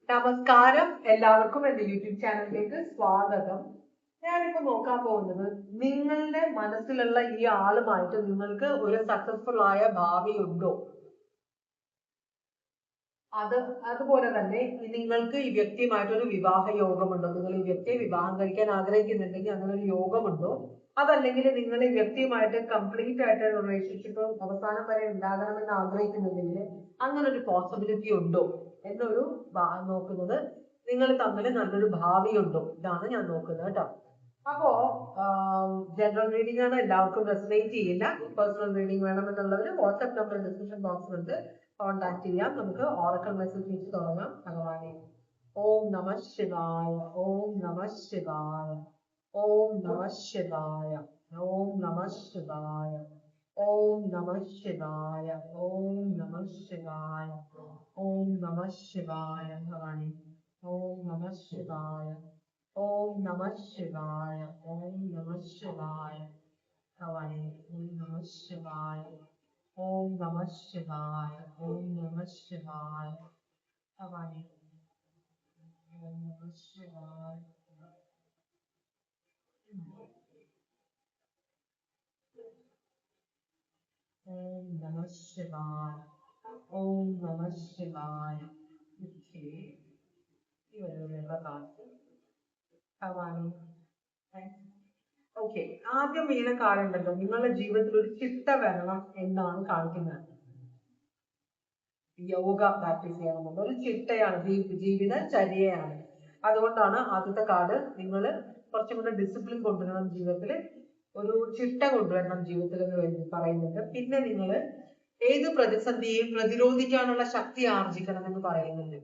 നമസ്കാരം, എല്ലാവർക്കും എന്റെ യൂട്യൂബ് ചാനലിലേക്ക് സ്വാഗതം. ഞാനിപ്പോ നോക്കാൻ പോകുന്നത് നിങ്ങളുടെ മനസ്സിലുള്ള ഈ ആളുമായിട്ട് നിങ്ങൾക്ക് ഒരു സക്സസ്ഫുൾ ആയ ഭാവി ഉണ്ടോ, അതുപോലെ തന്നെ നിങ്ങൾക്ക് ഈ വ്യക്തിയുമായിട്ടൊരു വിവാഹ യോഗമുണ്ടോ, നിങ്ങൾ ഈ വ്യക്തിയെ വിവാഹം കഴിക്കാൻ ആഗ്രഹിക്കുന്നുണ്ടെങ്കിൽ അങ്ങനെ ഒരു യോഗമുണ്ടോ, അതല്ലെങ്കിൽ നിങ്ങൾ ഈ വ്യക്തിയുമായിട്ട് കംപ്ലീറ്റ് ആയിട്ട് റിലേഷൻഷിപ്പ് അവസാനം വരെ ഉണ്ടാകണമെന്ന് ആഗ്രഹിക്കുന്നുണ്ടെങ്കിൽ അങ്ങനെ ഒരു പോസിബിലിറ്റി ഉണ്ടോ എന്നൊരു നോക്കുന്നത്. നിങ്ങൾ തമ്മിൽ നല്ലൊരു ഭാവി ഉണ്ടോ, ഇതാണ് ഞാൻ നോക്കുന്നത് കേട്ടോ. അപ്പോ ജനറൽ റീഡിംഗ് ആണ്, എല്ലാവർക്കും റെസൊനേറ്റ് ചെയ്യില്ല. പേഴ്സണൽ റീഡിംഗ് വേണമെന്നുള്ളവർ വാട്സ്ആപ്പ് നമ്പർ ഡിസ്ക്രിപ്ഷൻ ബോക്സിലുണ്ട്, കോൺടാക്ട് ചെയ്യാം. നമുക്ക് ഓറക്കൽ മെസ്സേജ് വെച്ച് തുടങ്ങാം. ഭഗവാനെ ഓം നമ ശിവായ, ഓം നമ ശിവായ, ഓം നമ ശിവായ, ഓം നമ ശിവായ, ഓം നമ ശിവായ, ഓം നമ ശിവായ, ഓം നമ ശിവായ. ഭഗവാനെ ഓം നമ ശിവായ, ഓം നമ ശിവായ, ഓം നമ ശിവായ. ഭഗവാനെ ഓം നമ ശിവായ, ഓം നമ ശിവായ, ഓം നമ ശിവായ. ഭഗവാനെ ഓം നമ ശിവായ. ഓം നമ ശിവായ, ഓം നമ ശിവായ. ഇവരുടെ കാലത്ത് ഭഗവാനെ ഓക്കെ. ആദ്യം വീണ കാലുണ്ടല്ലോ, നിങ്ങളുടെ ജീവിതത്തിൽ ഒരു ചിട്ട വരണം എന്നാണ് കാണിക്കുന്നത്. യോഗ പ്രാക്ടീസ് ചെയ്യണമെന്നുണ്ട്, ഒരു ചിട്ടയാണ്, ജീവിതചര്യയാണ്. അതുകൊണ്ടാണ് ആദ്യത്തെ കാർഡ് നിങ്ങൾ കുറച്ചും കൂടെ ഡിസിപ്ലിൻ കൊണ്ടുവരണം ജീവിതത്തിൽ, ഒരു ചിട്ട കൊണ്ടുവരണം ജീവിതത്തിൽ എന്ന് പറയുന്നുണ്ട്. പിന്നെ നിങ്ങൾ ഏത് പ്രതിസന്ധിയെയും പ്രതിരോധിക്കാനുള്ള ശക്തി ആർജിക്കണം എന്ന് പറയുന്നുണ്ട്.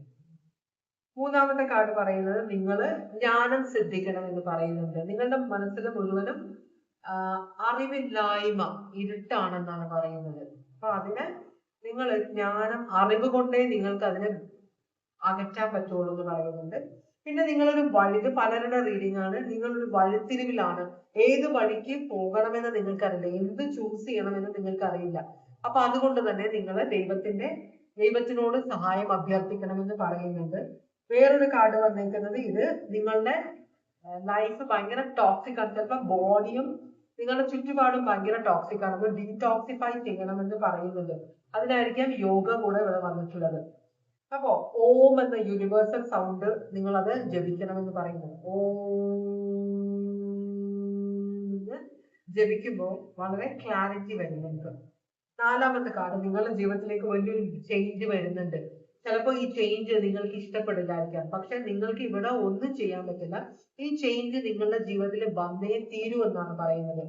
മൂന്നാമത്തെ കാർഡ് പറയുന്നത് നിങ്ങൾ ജ്ഞാനം സിദ്ധിക്കണം എന്ന് പറയുന്നുണ്ട്. നിങ്ങളുടെ മനസ്സിൽ മുഴുവനും അറിവില്ലായ്മ, ഇരുട്ടാണെന്നാണ് പറയുന്നത്. അപ്പൊ അതിന് നിങ്ങൾ ജ്ഞാനം, അറിവ് കൊണ്ടേ നിങ്ങൾക്ക് അതിനെ അകറ്റാൻ പറ്റുള്ളൂ എന്ന് പറയുന്നുണ്ട്. പിന്നെ നിങ്ങളൊരു ഇത് പലരുടെ റീഡിംഗ് ആണ്, നിങ്ങളൊരു വഴിത്തിരിവിലാണ്. ഏത് വഴിക്ക് പോകണമെന്ന് നിങ്ങൾക്കറിയില്ല, എന്ത് ചൂസ് ചെയ്യണമെന്ന് നിങ്ങൾക്കറിയില്ല. അപ്പൊ അതുകൊണ്ട് തന്നെ നിങ്ങൾ ദൈവത്തിനോട് സഹായം അഭ്യർത്ഥിക്കണമെന്ന് പറയുന്നുണ്ട്. വേറൊരു കാർഡ് വന്നേക്കുന്നത്, ഇത് നിങ്ങളുടെ ലൈഫ് ഭയങ്കര ടോക്സിക് ആണ്. ചിലപ്പോൾ ബോഡിയും നിങ്ങളുടെ ചുറ്റുപാടും ഭയങ്കര ടോക്സിക് ആണ്, ഡീടോക്സിഫൈ ചെയ്യണമെന്ന് പറയുന്നുണ്ട്. അതിനായിരിക്കാം യോഗ കൂടെ ഇവിടെ വന്നിട്ടുള്ളത്. അപ്പോ ഓം എന്ന യൂണിവേഴ്സൽ സൗണ്ട് നിങ്ങൾ അത് ജപിക്കണമെന്ന് പറയുന്നു. ഓം ജപിക്കുമ്പോൾ വളരെ ക്ലാരിറ്റി വരുന്നുണ്ട്. നാലാമത്തെ കാർഡ്, നിങ്ങളുടെ ജീവിതത്തിലേക്ക് വലിയൊരു ചേഞ്ച് വരുന്നുണ്ട്. ചിലപ്പോൾ ഈ ചേഞ്ച് നിങ്ങൾക്ക് ഇഷ്ടപ്പെടില്ലായിരിക്കാം, പക്ഷെ നിങ്ങൾക്ക് ഇവിടെ ഒന്നും ചെയ്യാൻ പറ്റില്ല. ഈ ചേഞ്ച് നിങ്ങളുടെ ജീവിതത്തിൽ വന്നേ തീരൂ എന്നാണ് പറയുന്നത്.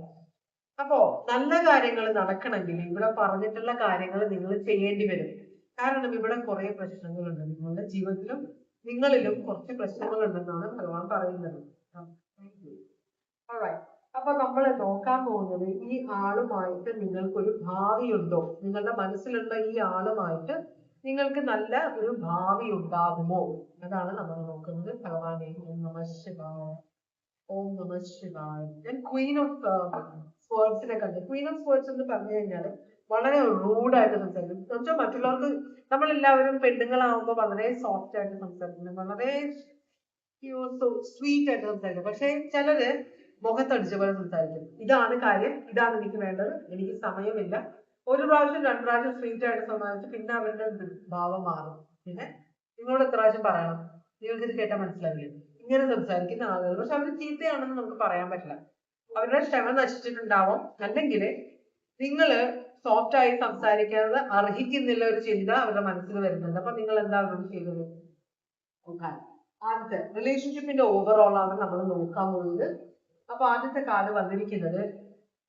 അപ്പോ നല്ല കാര്യങ്ങൾ നടക്കണമെങ്കിൽ ഇവിടെ പറഞ്ഞിട്ടുള്ള കാര്യങ്ങൾ നിങ്ങൾ ചെയ്യേണ്ടി വരും. കാരണം ഇവിടെ കുറെ പ്രശ്നങ്ങളുണ്ട്, നിങ്ങളുടെ ജീവിതത്തിലും നിങ്ങളിലും കുറച്ച് പ്രശ്നങ്ങളുണ്ടെന്നാണ് ഭഗവാൻ പറയുന്നത്. അപ്പൊ നമ്മൾ നോക്കാൻ പോകുന്നത്, ഈ ആളുമായിട്ട് നിങ്ങൾക്കൊരു ഭാവി ഉണ്ടോ, നിങ്ങളുടെ മനസ്സിലുള്ള ഈ ആളുമായിട്ട് നിങ്ങൾക്ക് നല്ല ഒരു ഭാവി ഉണ്ടാകുമോ, അതാണ് നമ്മൾ നോക്കുന്നത്. ഭഗവാനെ ഓം നമ ശിവായ, ഓം നമ ശിവായ. ഞാൻ ക്വീൻ ഓഫ് സ്വേർഡ്സിനെ കണ്ടു. ക്വീൻ ഓഫ് സ്വേർഡ്സ് എന്ന് പറഞ്ഞു കഴിഞ്ഞാൽ വളരെ റൂഡായിട്ട് സംസാരിക്കും. എന്നുവെച്ചാൽ മറ്റുള്ളവർക്ക്, നമ്മളെല്ലാവരും പെണ്ണുങ്ങളാവുമ്പോൾ വളരെ സോഫ്റ്റ് ആയിട്ട് സംസാരിക്കുന്നു, വളരെ സ്വീറ്റ് ആയിട്ട് സംസാരിക്കും. പക്ഷെ ചിലര് മുഖത്തടിച്ച പോലെ സംസാരിക്കും. ഇതാണ് കാര്യം, ഇതാണ് എനിക്ക് വേണ്ടത്, എനിക്ക് സമയമില്ല. ഒരു പ്രാവശ്യം 2 പ്രാവശ്യം സ്വീറ്റ് ആയിട്ട് സംസാരിച്ച് പിന്നെ അവരുടെ ഭാവം മാറും. പിന്നെ നിങ്ങളോട് എത്ര പ്രാവശ്യം പറയണം, നിങ്ങൾക്ക് ഇത് കേട്ടാൽ മനസ്സിലാവില്ല. ഇങ്ങനെ സംസാരിക്കുന്ന ആളുകൾ, പക്ഷെ അവർ ചീത്തയാണെന്ന് നമുക്ക് പറയാൻ പറ്റില്ല. അവരുടെ ക്ഷമ നശിച്ചിട്ടുണ്ടാവും, അല്ലെങ്കിൽ നിങ്ങള് സോഫ്റ്റ് ആയി സംസാരിക്കാതെ അർഹിക്കുന്നില്ല ഒരു ചിന്ത അവരുടെ മനസ്സിൽ വരുന്നുണ്ട്. അപ്പൊ നിങ്ങൾ എന്താ അവരോട് ചെയ്തത്? ആദ്യത്തെ റിലേഷൻഷിപ്പിന്റെ ഓവറോൾ ആണ് നമ്മൾ നോക്കാൻ പോകുന്നത്. അപ്പൊ ആദ്യത്തെ കാർഡ് വന്നിരിക്കുന്നത്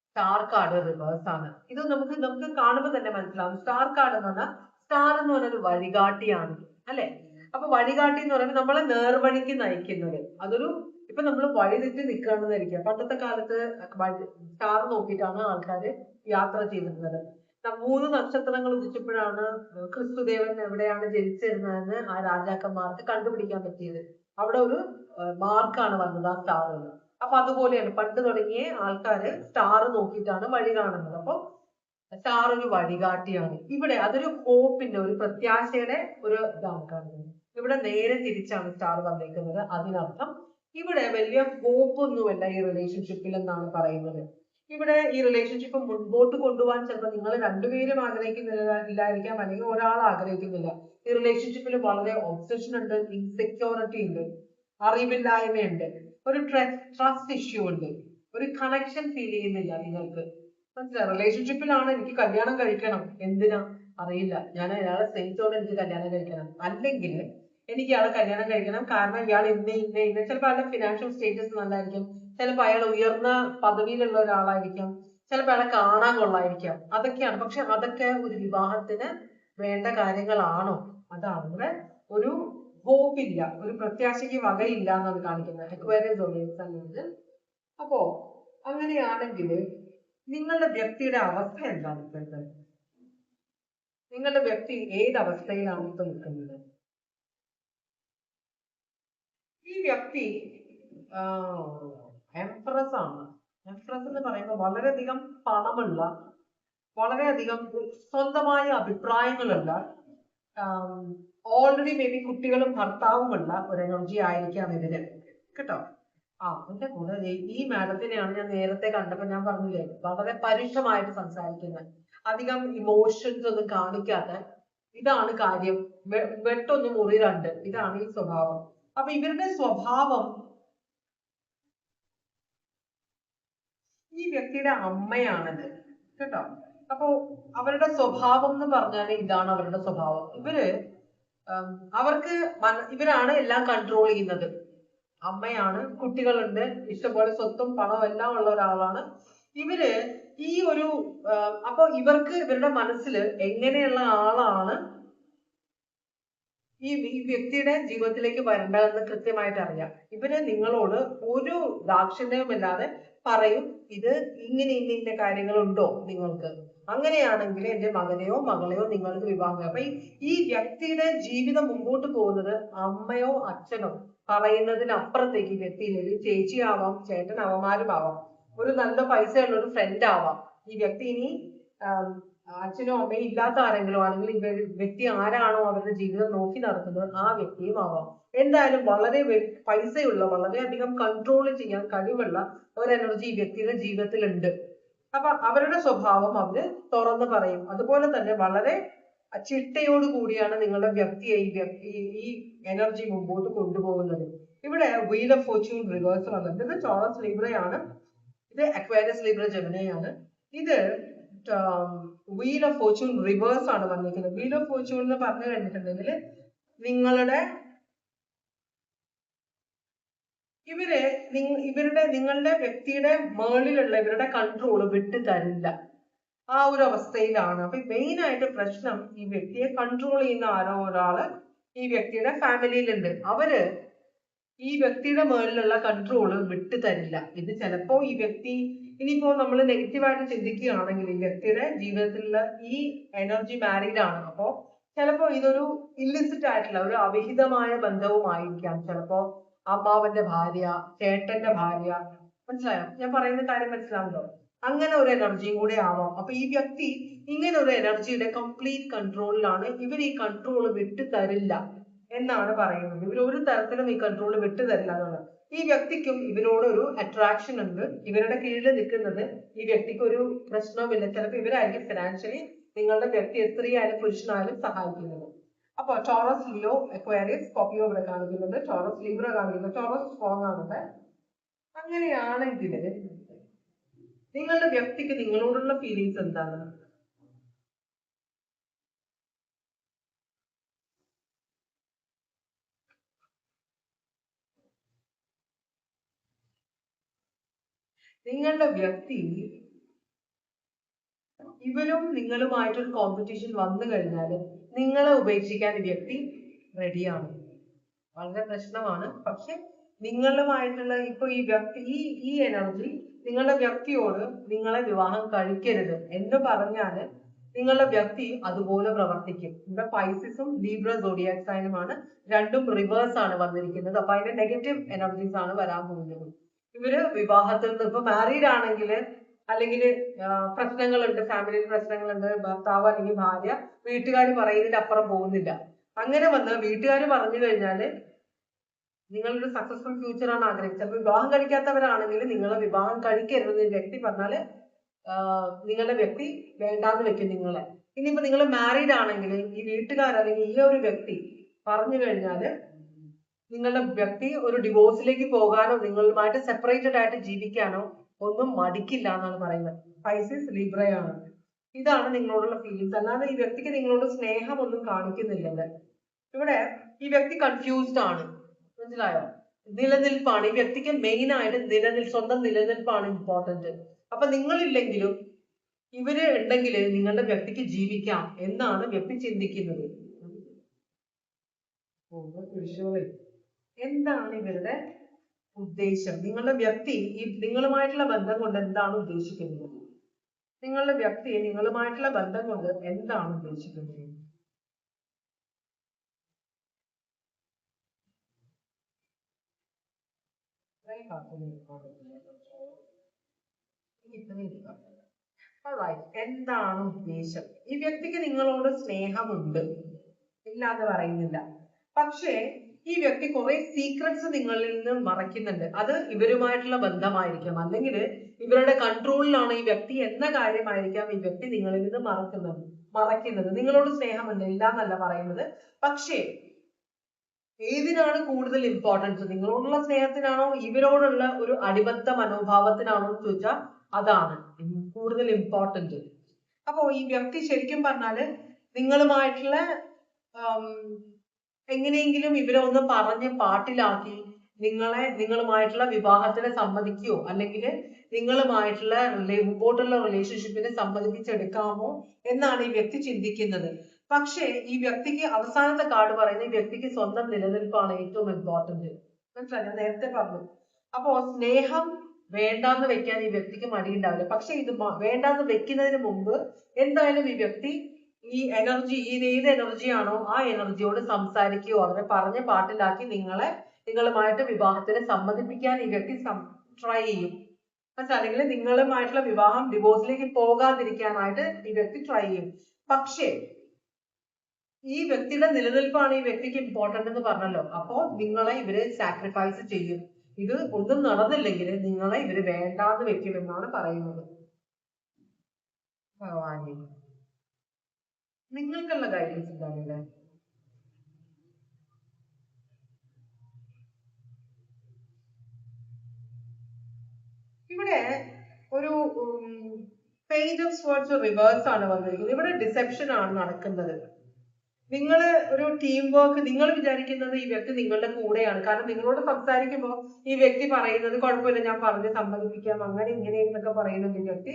സ്റ്റാർ കാർഡ് റിവേഴ്സ് ആണ്. ഇത് നമുക്ക് കാണുമ്പോൾ തന്നെ മനസ്സിലാവും. സ്റ്റാർ കാർഡ് എന്ന് പറഞ്ഞാൽ, സ്റ്റാർ എന്ന് പറഞ്ഞൊരു വഴികാട്ടിയാണ്, അല്ലെ? അപ്പൊ വഴികാട്ടി എന്ന് പറയുമ്പോൾ നമ്മളെ നേർവഴിക്ക് നയിക്കുന്നത്. അതൊരു, ഇപ്പൊ നമ്മൾ വഴി തെറ്റി നിൽക്കുകയാണെന്നായിരിക്കും. പണ്ടത്തെ കാലത്ത് സ്റ്റാർ നോക്കിയിട്ടാണ് ആൾക്കാര് യാത്ര ചെയ്തിരുന്നത്. 3 നക്ഷത്രങ്ങൾ ഉദിച്ചപ്പോഴാണ് ക്രിസ്തുദേവൻ എവിടെയാണ് ജനിച്ചിരുന്നതെന്ന് ആ രാജാക്കന്മാർക്ക് കണ്ടുപിടിക്കാൻ പറ്റിയത്. അവിടെ ഒരു മാർക്കാണ് വന്നത് ആ സ്റ്റാറുകൾ. അപ്പൊ അതുപോലെയാണ് പണ്ട് തുടങ്ങിയ ആൾക്കാര് സ്റ്റാർ നോക്കിയിട്ടാണ് വഴി കാണുന്നത്. അപ്പൊ സ്റ്റാർ ഒരു വഴികാട്ടിയാണ്. ഇവിടെ അതൊരു ഹോപ്പിന്റെ, ഒരു പ്രത്യാശയുടെ ഒരു ഇതാണ് കാണുന്നത്. ഇവിടെ നേരെ തിരിച്ചാണ് സ്റ്റാർ വന്നേക്കുന്നത്. അതിനർത്ഥം ഇവിടെ വലിയ ഹോപ്പ് ഒന്നുമല്ല ഈ റിലേഷൻഷിപ്പിൽ എന്നാണ് പറയുന്നത്. ഇവിടെ ഈ റിലേഷൻഷിപ്പ് മുൻപോട്ട് കൊണ്ടുപോകാൻ ചിലപ്പോൾ നിങ്ങൾ രണ്ടുപേരും ആഗ്രഹിക്കുന്നില്ലായിരിക്കാം, അല്ലെങ്കിൽ ഒരാൾ ആഗ്രഹിക്കുന്നില്ല. ഈ റിലേഷൻഷിപ്പിൽ വളരെ ഒബ്സഷൻ ഉണ്ട്, ഇൻസെക്യൂരിറ്റി ഉണ്ട്, അറിവില്ലായ്മയുണ്ട്, ഒരു ട്രസ്റ്റ് ഇഷ്യൂ ഉണ്ട്, ഒരു കണക്ഷൻ ഫീൽ ചെയ്യുന്നില്ല നിങ്ങൾക്ക്. മനസ്സിലായി? റിലേഷൻഷിപ്പിലാണ് എനിക്ക് കല്യാണം കഴിക്കണം, എന്തിനാ അറിയില്ല, ഞാൻ അയാളെ സ്നേഹിച്ചോടെ എനിക്ക് കല്യാണം കഴിക്കണം, അല്ലെങ്കിൽ എനിക്ക് ഇയാളെ കല്യാണം കഴിക്കണം കാരണം ഇയാൾ ഇന്ന ചിലപ്പോൾ അയാളുടെ ഫിനാൻഷ്യൽ സ്റ്റേറ്റസ് നല്ലതായിരിക്കും, ചിലപ്പോൾ അയാൾ ഉയർന്ന പദവിയിലുള്ള ഒരാളായിരിക്കാം, ചിലപ്പോൾ അയാളെ കാണാൻ കൊള്ളായിരിക്കാം, അതൊക്കെയാണ്. പക്ഷെ അതൊക്കെ ഒരു വിവാഹത്തിന് വേണ്ട കാര്യങ്ങളാണോ? അതാണ് ഒരു ഹോപ്പില്ല, ഒരു പ്രത്യാശയ്ക്ക് വകയില്ല എന്നാണ് കാണിക്കുന്നത് അക്വേറിയസ് സോഡിയക്. അപ്പോ അങ്ങനെയാണെങ്കിൽ നിങ്ങളുടെ വ്യക്തിയുടെ അവസ്ഥ എന്താണ് ഇപ്പോഴത്തെ? നിങ്ങളുടെ വ്യക്തി ഏത് അവസ്ഥയിലാണ് ഇപ്പൊ നിൽക്കുന്നത്? ഈ വ്യക്തി എംപ്രസ് ആണ്. എംപ്രസ് എന്ന് പറയുമ്പോൾ വളരെയധികം പണമുള്ള, വളരെയധികം സ്വന്തമായ അഭിപ്രായങ്ങളുള്ള, ഓൾറെഡി മേ ബി കുട്ടികളും ഭർത്താവുമുള്ള ഒരു എനർജി ആയിരിക്കാം ഇതിന് കേട്ടോ. അതിന്റെ കൂടെ ഈ മാഡത്തിനെയാണ് ഞാൻ നേരത്തെ കണ്ടപ്പോൾ ഞാൻ പറഞ്ഞില്ലേ, വളരെ പരുഷമായിട്ട് സംസാരിക്കുന്നത്, അധികം ഇമോഷൻസ് ഒന്നും കാണിക്കാത്ത, ഇതാണ് കാര്യം, വെട്ടൊന്നും മുറി രണ്ട്, ഇതാണ് ഈ സ്വഭാവം. അപ്പൊ ഇവരുടെ സ്വഭാവം ഈ വ്യക്തിയുടെ അമ്മയാണത് കേട്ടോ. അപ്പൊ അവരുടെ സ്വഭാവം എന്ന് പറഞ്ഞാൽ ഇതാണ് അവരുടെ സ്വഭാവം. ഇവരാണ് എല്ലാം കൺട്രോൾ ചെയ്യുന്നത്. അമ്മയാണ്, കുട്ടികളുണ്ട്, ഇഷ്ടംപോലെ സ്വത്തും പണവും എല്ലാം ഉള്ള ഒരാളാണ് ഇവര്. ഈ ഒരു അപ്പൊ ഇവർക്ക് ഇവരുടെ മനസ്സിൽ എങ്ങനെയുള്ള ആളാണ് ഈ വ്യക്തിയുടെ ജീവിതത്തിലേക്ക് വരേണ്ടതെന്ന് കൃത്യമായിട്ട് അറിയാം. ഇവര് നിങ്ങളോട് ഒരു ദാക്ഷിണ്യവുമില്ലാതെ പറയും, ഇത് ഇങ്ങനെ ഇന്ന കാര്യങ്ങളുണ്ടോ നിങ്ങൾക്ക്, അങ്ങനെയാണെങ്കിൽ എന്റെ മകനെയോ മകളെയോ നിങ്ങൾക്ക് വിവാഹം. അപ്പൊ ഈ വ്യക്തിയുടെ ജീവിതം മുമ്പോട്ട് പോകുന്നത് അമ്മയോ അച്ഛനോ പറയുന്നതിനപ്പുറത്തേക്ക് ഈ വ്യക്തിയിൽ ചേച്ചിയാവാം, ചേട്ടനാവന്മാരുമാവാം, ഒരു നല്ല പൈസയുള്ള ഒരു ഫ്രണ്ട് ആവാം. ഈ വ്യക്തി ഇനി അച്ഛനോ അമ്മയോ ഇല്ലാത്ത ആരെങ്കിലും ആണെങ്കിൽ വ്യക്തി ആരാണോ അവരുടെ ജീവിതം നോക്കി നടത്തുന്നത് ആ വ്യക്തിയും ആവാം. എന്തായാലും വളരെ പൈസയുള്ള, വളരെയധികം കൺട്രോൾ ചെയ്യാൻ കഴിവുള്ള ഒരു എനർജി ഈ വ്യക്തിയുടെ ജീവിതത്തിലുണ്ട്. അപ്പൊ അവരുടെ സ്വഭാവം അവര് തുറന്ന് പറയും. അതുപോലെ തന്നെ വളരെ ചിട്ടയോട് കൂടിയാണ് നിങ്ങളുടെ വ്യക്തിയെ ഈ എനർജി മുമ്പോട്ട് കൊണ്ടുപോകുന്നത്. ഇവിടെ വീൽ ഓഫ് ഫോർച്യൂൺ റിവേഴ്സ് വന്നിട്ട് ഇത് ടോറസ് ലീബ്രയാണ്, ഇത് അക്വേറിയസ് ലീബ്ര ജെമിനിയാണ്. ഇത് വീൽ ഓഫ് ഫോർച്യൂൺ റിവേഴ്സ് ആണ് വന്നിരിക്കുന്നത്. വീൽ ഓഫ് ഫോർച്യൂൺ എന്ന് പറഞ്ഞു കഴിഞ്ഞിട്ടുണ്ടെങ്കിൽ നിങ്ങളുടെ നിങ്ങളുടെ വ്യക്തിയുടെ മേളിലുള്ള ഇവരുടെ കൺട്രോൾ വിട്ടു തരില്ല, ആ ഒരു അവസ്ഥയിലാണ്. അപ്പൊ മെയിൻ ആയിട്ട് പ്രശ്നം ഈ വ്യക്തിയെ കൺട്രോൾ ചെയ്യുന്ന ആരോ ഒരാള് ഈ വ്യക്തിയുടെ ഫാമിലിയിലുണ്ട്. അവര് ഈ വ്യക്തിയുടെ മേളിലുള്ള കൺട്രോള് വിട്ടു തരില്ല. ഇത് ചിലപ്പോ ഈ വ്യക്തി ഇനിയിപ്പോ നമ്മൾ നെഗറ്റീവായിട്ട് ചിന്തിക്കുകയാണെങ്കിൽ ഈ വ്യക്തിയുടെ ജീവിതത്തിലുള്ള ഈ എനർജി മാരീഡ് ആണ്. അപ്പോ ചിലപ്പോ ഇതൊരു ഇല്ലിസിറ്റ് ആയിട്ടുള്ള ഒരു അവിഹിതമായ ബന്ധവുമായിരിക്കാം. ചിലപ്പോ അമ്മാവന്റെ ഭാര്യ, ചേട്ടന്റെ ഭാര്യ, മനസ്സിലായോ? ഞാൻ പറയുന്ന കാര്യം മനസ്സിലാവുന്നോ? അങ്ങനെ ഒരു എനർജിയും കൂടെ ആവാം. അപ്പൊ ഈ വ്യക്തി ഇങ്ങനെ ഒരു എനർജിയുടെ കംപ്ലീറ്റ് കൺട്രോളിലാണ്. ഇവർ ഈ കൺട്രോൾ വിട്ടു തരില്ല എന്നാണ് പറയുന്നത്. ഇവർ ഒരു തരത്തിലും ഈ കൺട്രോൾ വിട്ടു തരില്ല എന്നാണ്. ഈ വ്യക്തിക്കും ഇവരോട് ഒരു അട്രാക്ഷൻ ഉണ്ട്. ഇവരുടെ കീഴിൽ നിൽക്കുന്നത് ഈ വ്യക്തിക്ക് ഒരു പ്രശ്നവുമില്ല. ചിലപ്പോൾ ഇവരായിരിക്കും ഫിനാൻഷ്യലി നിങ്ങളുടെ വ്യക്തി സ്ത്രീയായാലും പുരുഷനായാലും സഹായിക്കുന്നത്. അപ്പൊ ടോറസ്, ലിയോ, അക്വേറിയസ്, സ്കോർപിയോ ഇവിടെ കാണിക്കുന്നത്, ടോറസ് ലീബ്ര കാണിക്കുന്നത്, ടോറസ് സ്ട്രോങ് ആണത്. അങ്ങനെയാണെങ്കിൽ നിങ്ങളുടെ വ്യക്തിക്ക് നിങ്ങളോടുള്ള ഫീലിങ്സ് എന്താണ്? നിങ്ങളുടെ വ്യക്തി ഇവരും നിങ്ങളുമായിട്ടൊരു കോമ്പറ്റീഷൻ വന്നു കഴിഞ്ഞാൽ നിങ്ങളെ ഉപേക്ഷിക്കാൻ വ്യക്തി റെഡിയാണ്. വളരെ പ്രശ്നമാണ്. പക്ഷെ നിങ്ങളുമായിട്ടുള്ള ഇപ്പൊ ഈ വ്യക്തി ഈ എനർജി നിങ്ങളുടെ വ്യക്തിയോട് നിങ്ങളെ വിവാഹം കഴിക്കരുത് എന്ന് പറഞ്ഞാല് നിങ്ങളുടെ വ്യക്തി അതുപോലെ പ്രവർത്തിക്കും. ഇവിടെ പൈസിസും ലീബ്ര സോഡിയാക് സൈനുമാണ്, രണ്ടും റിവേഴ്സ് ആണ് വന്നിരിക്കുന്നത്. അപ്പൊ അതിന്റെ നെഗറ്റീവ് എനർജീസ് ആണ് വരാൻ പോകുന്നത്. ഇവര് വിവാഹത്തിൽ നിന്ന് ഇപ്പൊ മാരീഡ് ആണെങ്കിൽ അല്ലെങ്കിൽ പ്രശ്നങ്ങളുണ്ട്, ഫാമിലിയിൽ പ്രശ്നങ്ങളുണ്ട്, ഭർത്താവ് അല്ലെങ്കിൽ ഭാര്യ വീട്ടുകാർ പറയുന്നതിന്റെ അപ്പുറം പോകുന്നില്ല. അങ്ങനെ വന്ന് വീട്ടുകാർ പറഞ്ഞു കഴിഞ്ഞാല് നിങ്ങളൊരു സക്സസ്ഫുൾ ഫ്യൂച്ചർ ആണ് ആഗ്രഹിച്ചത്. ചിലപ്പോൾ വിവാഹം കഴിക്കാത്തവരാണെങ്കിൽ നിങ്ങളെ വിവാഹം കഴിക്കരുത് വ്യക്തി പറഞ്ഞാല് നിങ്ങളുടെ വ്യക്തി വേണ്ടാന്ന് വെക്കും നിങ്ങളെ. ഇനിയിപ്പോ നിങ്ങൾ മാരീഡ് ആണെങ്കിൽ ഈ വീട്ടുകാർ അല്ലെങ്കിൽ ഈ ഒരു വ്യക്തി പറഞ്ഞു കഴിഞ്ഞാല് നിങ്ങളുടെ വ്യക്തി ഒരു ഡിവോഴ്സിലേക്ക് പോകാനോ നിങ്ങളുമായിട്ട് സെപ്പറേറ്റഡ് ആയിട്ട് ജീവിക്കാനോ ഒന്നും മടിക്കില്ല എന്നാണ് പറയുന്നത്. പൈസസ് ലിബ്രയാണ്. ഇതാണ് നിങ്ങളോടുള്ള ഫീലിങ്സ്. അല്ലാതെ ഈ വ്യക്തിക്ക് നിങ്ങളോട് സ്നേഹമൊന്നും കാണിക്കുന്നില്ലല്ലേ. ഇവിടെ ഈ വ്യക്തി കൺഫ്യൂസ്ഡ് ആണ്, മനസ്സിലായോ? നിലനിൽപ്പാണ് ഈ വ്യക്തിക്ക് മെയിൻ ആയിട്ട് സ്വന്തം നിലനിൽപ്പാണ് ഇമ്പോർട്ടന്റ്. അപ്പൊ നിങ്ങളില്ലെങ്കിലും ഇവര് ഉണ്ടെങ്കിൽ നിങ്ങളുടെ വ്യക്തിക്ക് ജീവിക്കാം എന്നാണ് വ്യക്തി ചിന്തിക്കുന്നത്. എന്താണ് ഇവരുടെ ഉദ്ദേശം? നിങ്ങളുടെ വ്യക്തി ഈ നിങ്ങളുമായിട്ടുള്ള ബന്ധം കൊണ്ട് എന്താണ് ഉദ്ദേശിക്കുന്നത്? നിങ്ങളുടെ വ്യക്തി നിങ്ങളുമായിട്ടുള്ള ബന്ധം കൊണ്ട് എന്താണ് ഉദ്ദേശിക്കുന്നത്? എന്താണ് ഉദ്ദേശം? ഈ വ്യക്തിക്ക് നിങ്ങളോട് സ്നേഹമുണ്ട്, ഇല്ലാതെ പറയുന്നില്ല. പക്ഷേ ഈ വ്യക്തി കുറെ സീക്രട്സ് നിങ്ങളിൽ നിന്ന് മറയ്ക്കുന്നുണ്ട്. അത് ഇവരുമായിട്ടുള്ള ബന്ധമായിരിക്കാം, അല്ലെങ്കിൽ ഇവരുടെ കൺട്രോളിലാണ് ഈ വ്യക്തി എന്ന കാര്യമായിരിക്കാം ഈ വ്യക്തി നിങ്ങളിൽ നിന്ന് മറയ്ക്കുന്നത്. നിങ്ങളോട് സ്നേഹമുണ്ട്, ഇല്ല എന്നല്ല പറയുന്നത്. പക്ഷേ ഏതിനാണ് കൂടുതൽ ഇമ്പോർട്ടൻസ്? നിങ്ങളോടുള്ള സ്നേഹത്തിനാണോ ഇവരോടുള്ള ഒരു അടിബദ്ധ മനോഭാവത്തിനാണോ എന്ന് ചോദിച്ചാൽ അതാണ് കൂടുതൽ ഇമ്പോർട്ടന്റ്. അപ്പോ ഈ വ്യക്തി ശരിക്കും പറഞ്ഞാല് നിങ്ങളുമായിട്ടുള്ള എങ്ങനെയെങ്കിലും ഇവരെ ഒന്ന് പറഞ്ഞ് പാട്ടിലാക്കി നിങ്ങളുമായിട്ടുള്ള വിവാഹത്തിന് സമ്മതിക്കുകയോ അല്ലെങ്കിൽ നിങ്ങളുമായിട്ടുള്ള മുമ്പോട്ടുള്ള റിലേഷൻഷിപ്പിനെ സമ്മതിപ്പിച്ചെടുക്കാമോ എന്നാണ് ഈ വ്യക്തി ചിന്തിക്കുന്നത്. പക്ഷേ ഈ വ്യക്തിക്ക് അവസാനത്തെ കാർഡ് പറയുന്നത് ഈ വ്യക്തിക്ക് സ്വന്തം നിലനിൽപ്പാണ് ഏറ്റവും ഇമ്പോർട്ടന്റ്. മനസ്സിലായി? ഞാൻ നേരത്തെ പറഞ്ഞു. അപ്പോ സ്നേഹം വേണ്ടാന്ന് വെക്കാൻ ഈ വ്യക്തിക്ക് മടിയുണ്ടാവില്ല. പക്ഷെ ഇത് വേണ്ടാന്ന് വെക്കുന്നതിന് മുമ്പ് എന്തായാലും ഈ വ്യക്തി ഈ എനർജി, ഏത് എനർജിയാണോ ആ എനർജിയോട് സംസാരിക്കുകയോ അവരെ പറഞ്ഞ് പാട്ടിലാക്കി നിങ്ങളുമായിട്ട് വിവാഹത്തിന് സമ്മതിപ്പിക്കാൻ ഈ വ്യക്തി ട്രൈ ചെയ്യും. അല്ലെങ്കിൽ നിങ്ങളുമായിട്ടുള്ള വിവാഹം ഡിവോഴ്സിലേക്ക് പോകാതിരിക്കാനായിട്ട് ഈ വ്യക്തി ട്രൈ ചെയ്യും. പക്ഷേ ഈ വ്യക്തിയുടെ നിലനിൽപ്പാണ് ഈ വ്യക്തിക്ക് ഇമ്പോർട്ടന്റ് എന്ന് പറഞ്ഞല്ലോ. അപ്പോ നിങ്ങളെ ഇവര് സാക്രിഫൈസ് ചെയ്യും. ഇത് ഒന്നും നടന്നില്ലെങ്കിൽ നിങ്ങളെ ഇവര് വേണ്ടാന്ന് വെക്കുമെന്നാണ് പറയുന്നത്. ഭഗവാനെ, നിങ്ങൾക്കുള്ള ഗൈഡൻസ് എന്താണല്ലേ? ഇവിടെ ഒരു പേജ് ഓഫ് സ്വേർഡ്സ് റിവേഴ്സ് ആണ് വന്നിരിക്കുന്നത്. ഇവിടെ ഡിസെപ്ഷൻ ആണ് നടക്കുന്നത്. നിങ്ങൾ ഒരു ടീം വർക്ക്, നിങ്ങൾ വിചാരിക്കുന്നത് ഈ വ്യക്തി നിങ്ങളുടെ കൂടെയാണ്. കാരണം നിങ്ങളോട് സംസാരിക്കുമ്പോൾ ഈ വ്യക്തി പറയുന്നത് കുഴപ്പമില്ല, ഞാൻ പറഞ്ഞ് സമ്മതിപ്പിക്കാം, അങ്ങനെ ഇങ്ങനെ എന്നൊക്കെ പറയുന്നുണ്ട് ഈ വ്യക്തി.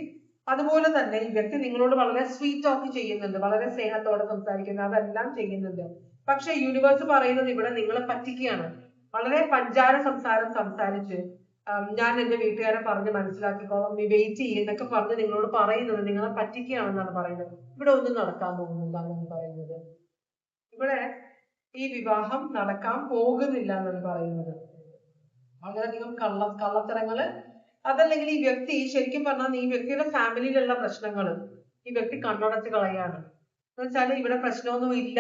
അതുപോലെ തന്നെ ഈ വ്യക്തി നിങ്ങളോട് വളരെ സ്വീറ്റ് ടോക്ക് ചെയ്യുന്നുണ്ട്, വളരെ സ്നേഹത്തോടെ സംസാരിക്കുന്നത്, അതെല്ലാം ചെയ്യുന്നുണ്ട്. പക്ഷെ യൂണിവേഴ്സ് പറയുന്നത് ഇവിടെ നിങ്ങളെ പറ്റിക്കുകയാണ്. വളരെ പഞ്ചാര സംസാരിച്ച് ഞാൻ എന്റെ വീട്ടുകാരെ പറഞ്ഞ് മനസ്സിലാക്കിക്കോളാം, നീ വെയിറ്റ് ചെയ്യുന്നൊക്കെ പറഞ്ഞ് നിങ്ങളോട് പറയുന്നത് നിങ്ങളെ പറ്റിക്കുകയാണെന്നാണ് പറയുന്നത്. ഇവിടെ ഒന്നും നടക്കാൻ പോകുന്നില്ല പറയുന്നത്. ഇവിടെ ഈ വിവാഹം നടക്കാൻ പോകുന്നില്ല എന്നാണ് പറയുന്നത്. വളരെയധികം കള്ളത്തരങ്ങള്, അതല്ലെങ്കിൽ ഈ വ്യക്തി ശരിക്കും പറഞ്ഞാൽ ഈ വ്യക്തിയുടെ ഫാമിലിയിലുള്ള പ്രശ്നങ്ങൾ ഈ വ്യക്തി കണ്ണടച്ച് കളയാണ്. എന്ന് വെച്ചാൽ ഇവിടെ പ്രശ്നമൊന്നും ഇല്ല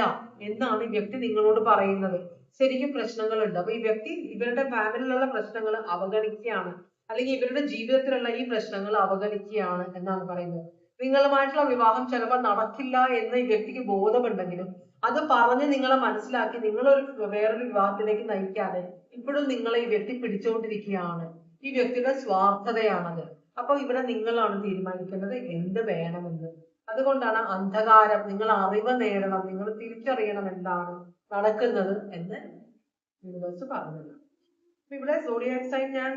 എന്നാണ് ഈ വ്യക്തി നിങ്ങളോട് പറയുന്നത്. ശരിക്കും പ്രശ്നങ്ങളുണ്ട്. അപ്പൊ ഈ വ്യക്തി ഇവരുടെ ഫാമിലിയിലുള്ള പ്രശ്നങ്ങൾ അവഗണിക്കുകയാണ്, അല്ലെങ്കിൽ ഇവരുടെ ജീവിതത്തിലുള്ള ഈ പ്രശ്നങ്ങൾ അവഗണിക്കുകയാണ് എന്നാണ് പറയുന്നത്. നിങ്ങളുമായിട്ടുള്ള വിവാഹം ചിലപ്പോൾ നടക്കില്ല എന്ന് ഈ വ്യക്തിക്ക് ബോധമുണ്ടെങ്കിലും അത് പറഞ്ഞ് നിങ്ങളെ മനസ്സിലാക്കി വേറൊരു വിവാഹത്തിലേക്ക് നയിക്കാതെ ഇപ്പോഴും നിങ്ങളെ ഈ വ്യക്തി പിടിച്ചുകൊണ്ടിരിക്കുകയാണ്. ഈ വ്യക്തിയുടെ സ്വാർത്ഥതയാണത്. അപ്പൊ ഇവിടെ നിങ്ങളാണ് തീരുമാനിക്കുന്നത് എന്ത് വേണമെന്ന്. അതുകൊണ്ടാണ് അന്ധകാരം, നിങ്ങൾ അറിവ് നേടണം, നിങ്ങൾ തിരിച്ചറിയണം എന്താണ് നടക്കുന്നത് എന്ന് യൂണിവേഴ്സ് പറഞ്ഞത്. അപ്പൊ ഇവിടെ സോഡിയാക് സൈൻ ഞാൻ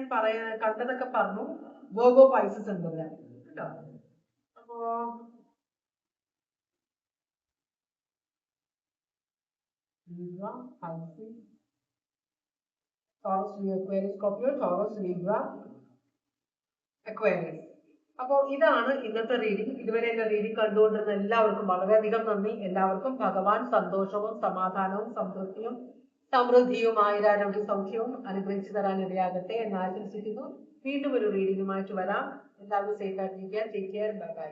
കണ്ടതൊക്കെ പറഞ്ഞു. വെർഗോ പൈസസ് ഉണ്ട് ഇവിടെ കേട്ടോ. അപ്പോ Libra, Pisces, Taurus, Aquarius, Scorpio, Taurus, Libra, Aquarius. അപ്പോൾ ഇതാണ് ഇന്നത്തെ റീഡിംഗ്. ഇതുവരെ എന്റെ റീഡിംഗ് കണ്ടുകൊണ്ടിരുന്ന എല്ലാവർക്കും വളരെയധികം നന്ദി. എല്ലാവർക്കും ഭഗവാൻ സന്തോഷവും സമാധാനവും സമൃദ്ധിയും ആയുരാരോഗ്യ സൗഖ്യവും അനുഗ്രഹിച്ചു തരാൻ ഇടയാകട്ടെ എന്ന് ആശംസിക്കുന്നു. വീണ്ടും ഒരു റീഡിംഗുമായിട്ട് വരാം. എല്ലാവരും സേഫ് ആയിട്ടിരിക്കുക. Take care. Bye bye.